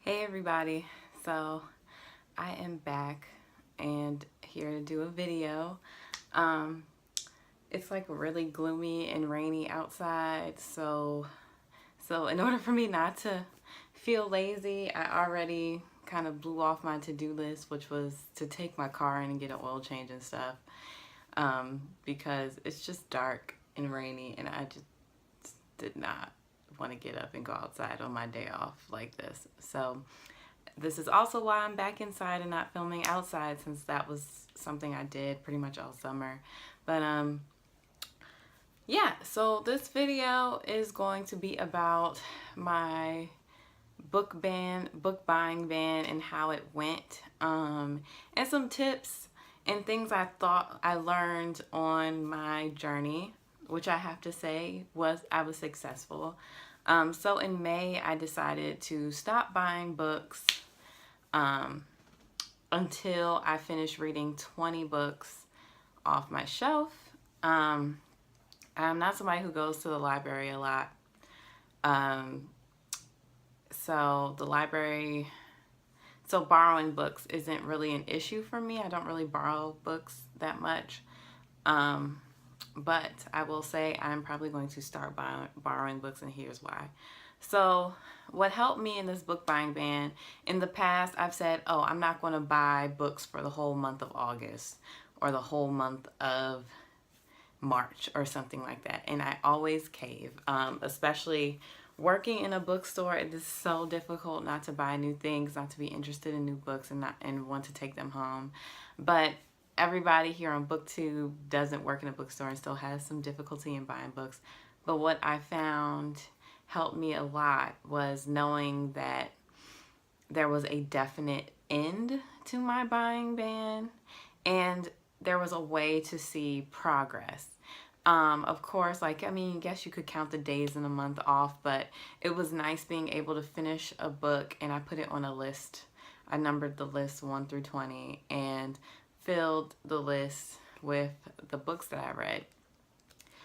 Hey everybody, so I am back and here to do a video. Um, it's like really gloomy and rainy outside, so in order for me not to feel lazy, I already kind of blew off my to-do list, which was to take my car in and get an oil change and stuff, because it's just dark and rainy and I just did not want to get up and go outside on my day off like this. So this is also why I'm back inside and not filming outside, since that was something I did pretty much all summer. But yeah, so this video is going to be about my book buying ban and how it went, and some tips and things I thought I learned on my journey, which I have to say I was successful. So in May, I decided to stop buying books until I finished reading 20 books off my shelf. I'm not somebody who goes to the library a lot. So borrowing books isn't really an issue for me. I don't really borrow books that much. But I will say I'm probably going to start borrowing books, and here's why. So what helped me in this book buying ban, in the past I've said, oh, I'm not going to buy books for the whole month of August or the whole month of March or something like that. And I always cave, especially working in a bookstore. It is so difficult not to buy new things, not to be interested in new books and want to take them home. But everybody here on BookTube doesn't work in a bookstore and still has some difficulty in buying books. But what I found helped me a lot was knowing that there was a definite end to my buying ban, and there was a way to see progress. Of course, I guess you could count the days in a month off, but it was nice being able to finish a book, and I put it on a list. I numbered the list 1 through 20 and filled the list with the books that I read.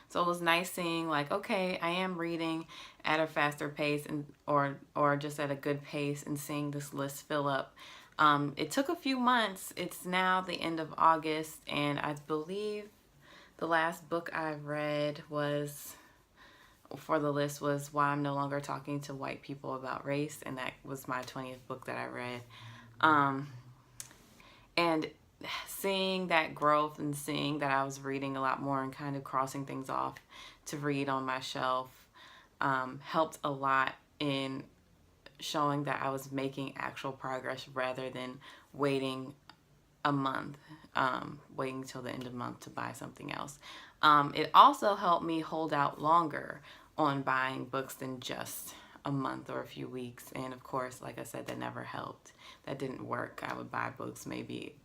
So it was nice seeing, like, okay, I am reading at a faster pace or just at a good pace, and seeing this list fill up. It took a few months. It's now the end of August, and I believe the last book I read for the list was Why I'm No Longer Talking to White People About Race, and that was my 20th book that I read. And seeing that growth and seeing that I was reading a lot more and kind of crossing things off to read on my shelf helped a lot in showing that I was making actual progress rather than waiting a month, waiting until the end of the month to buy something else. It also helped me hold out longer on buying books than just a month or a few weeks. And of course, like I said, that never helped. That didn't work. I would buy books maybe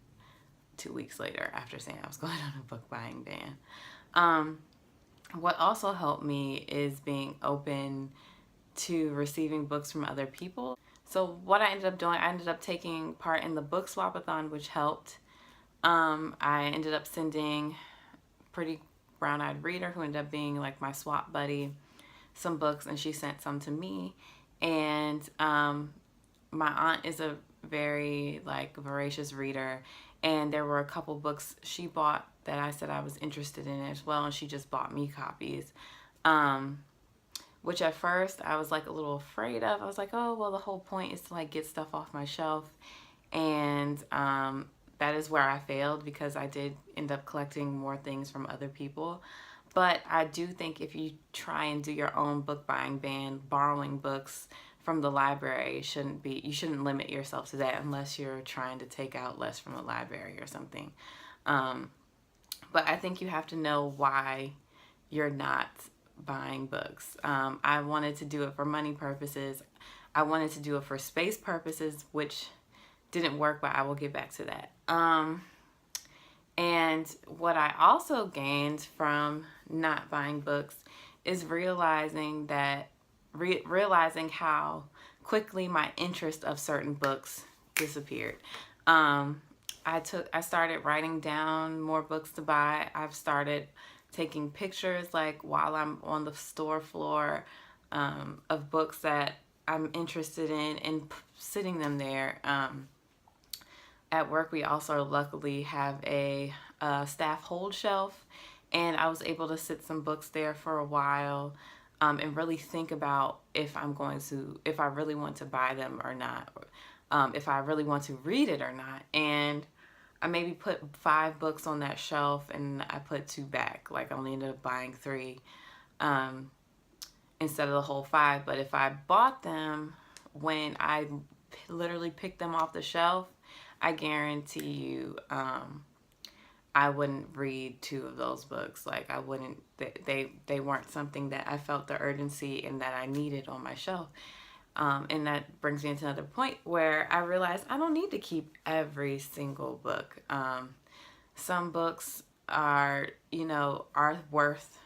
2 weeks later after saying I was going on a book buying ban. What also helped me is being open to receiving books from other people. So what I ended up doing, I ended up taking part in the book swap-a-thon, which helped. I ended up sending Pretty Brown Eyed Reader, who ended up being like my swap buddy, some books, and she sent some to me. And my aunt is a very voracious reader, and there were a couple books she bought that I said I was interested in as well, and she just bought me copies, which at first I was a little afraid of. I was like, oh, well, the whole point is to get stuff off my shelf, and that is where I failed, because I did end up collecting more things from other people. But I do think if you try and do your own book buying ban, borrowing books from the library, you shouldn't limit yourself to that unless you're trying to take out less from the library or something. But I think you have to know why you're not buying books. I wanted to do it for money purposes. I wanted to do it for space purposes, which didn't work, but I will get back to that. And what I also gained from not buying books is realizing how quickly my interest of certain books disappeared. I started writing down more books to buy. I've started taking pictures while I'm on the store floor of books that I'm interested in and sitting them there. At work, we also luckily have a staff hold shelf, and I was able to sit some books there for a while, and really think about if I really want to buy them or not, if I really want to read it or not. And I maybe put 5 books on that shelf, and I put 2 back. Like, I only ended up buying 3 instead of the whole 5. But if I bought them when I literally picked them off the shelf, I guarantee you, I wouldn't read 2 of those books. Like, I wouldn't, they weren't something that I felt the urgency and that I needed on my shelf. And that brings me into another point where I realized I don't need to keep every single book. Some books are, are worth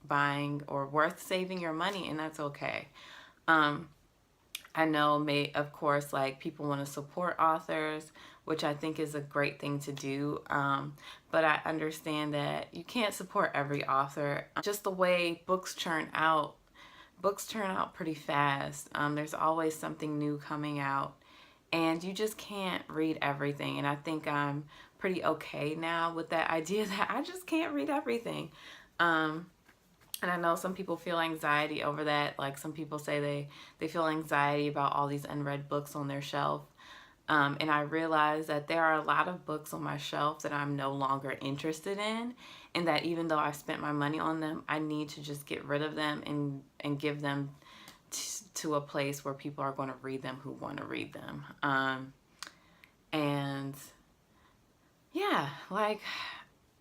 buying or worth saving your money, and that's okay. I know, of course, like, people want to support authors, which I think is a great thing to do. But I understand that you can't support every author. Just the way books turn out pretty fast. There's always something new coming out, and you just can't read everything. And I think I'm pretty okay now with that idea that I just can't read everything. And I know some people feel anxiety over that. Like, some people say they feel anxiety about all these unread books on their shelf. And I realize that there are a lot of books on my shelf that I'm no longer interested in, and that even though I've spent my money on them, I need to just get rid of them and give them to a place where people are going to read them who want to read them. And yeah, like,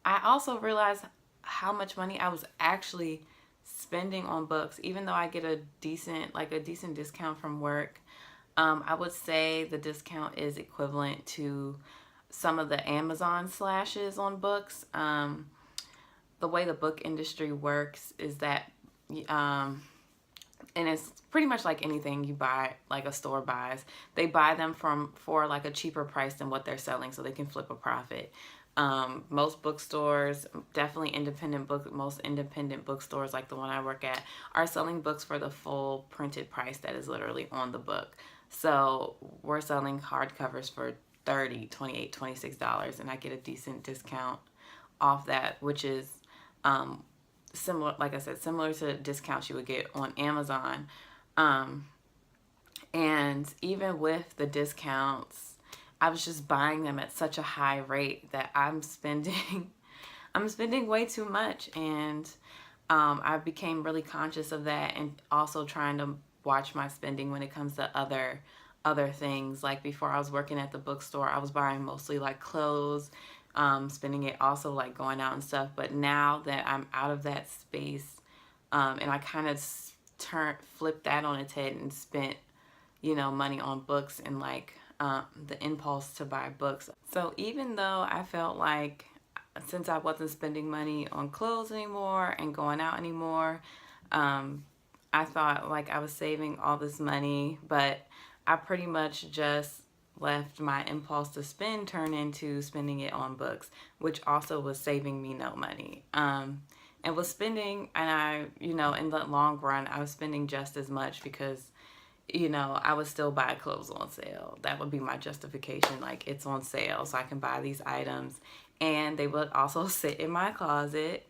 I also realized how much money I was actually spending on books, even though I get a decent discount from work. I would say the discount is equivalent to some of the Amazon slashes on books. The way the book industry works is that, and it's pretty much like anything you buy, like a store buys, they buy them for like a cheaper price than what they're selling so they can flip a profit. Most bookstores, definitely most independent bookstores like the one I work at, are selling books for the full printed price that is literally on the book. So we're selling hardcovers for $30, $28, $26, and I get a decent discount off that, which is similar, like I said, similar to discounts you would get on Amazon. And even with the discounts, I was just buying them at such a high rate that I'm spending way too much. And I became really conscious of that, and also trying to watch my spending when it comes to other things. Like, before I was working at the bookstore, I was buying mostly like clothes, spending it also like going out and stuff. But now that I'm out of that space, and I kind of flipped that on its head and spent, money on books and like the impulse to buy books. So even though I felt like, since I wasn't spending money on clothes anymore and going out anymore, I thought like I was saving all this money, but I pretty much just left my impulse to spend turn into spending it on books, which also was saving me no money. And was spending, and I, in the long run, I was spending just as much because, I would still buy clothes on sale. That would be my justification. Like, it's on sale, so I can buy these items, and they would also sit in my closet.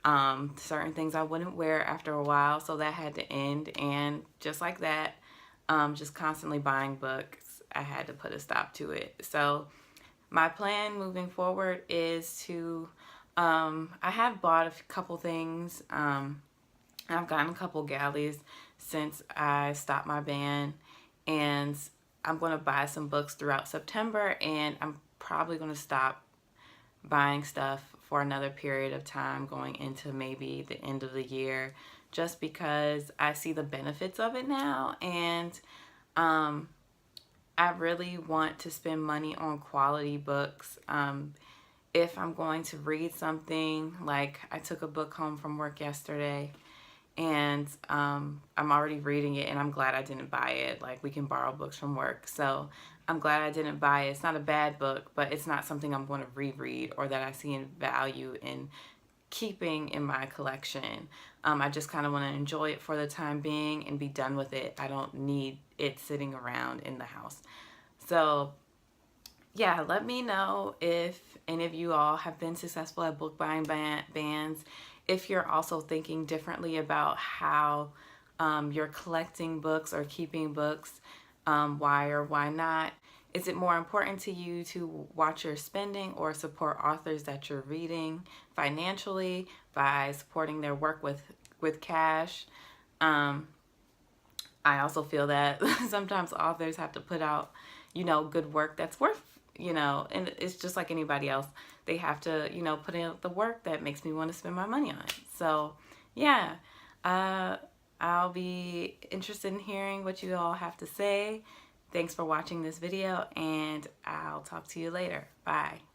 Certain things I wouldn't wear after a while, so that had to end. And just like that, just constantly buying books, I had to put a stop to it. So my plan moving forward is to, I have bought a couple things. I've gotten a couple galleys since I stopped my ban, and I'm going to buy some books throughout September, and I'm probably going to stop buying stuff for another period of time going into maybe the end of the year, just because I see the benefits of it now. And I really want to spend money on quality books. If I'm going to read something, like I took a book home from work yesterday, and I'm already reading it, and I'm glad I didn't buy it. Like, we can borrow books from work, so I'm glad I didn't buy it. It's not a bad book, but it's not something I'm going to reread or that I see in value in keeping in my collection. I just kind of want to enjoy it for the time being and be done with it. I don't need it sitting around in the house. So yeah, let me know if any of you all have been successful at book buying bans. If you're also thinking differently about how you're collecting books or keeping books, why or why not. Is it more important to you to watch your spending or support authors that you're reading financially by supporting their work with cash? I also feel that sometimes authors have to put out, good work that's worth, and it's just like anybody else. They have to, put in the work that makes me want to spend my money on it. So, yeah, I'll be interested in hearing what you all have to say. Thanks for watching this video, and I'll talk to you later. Bye.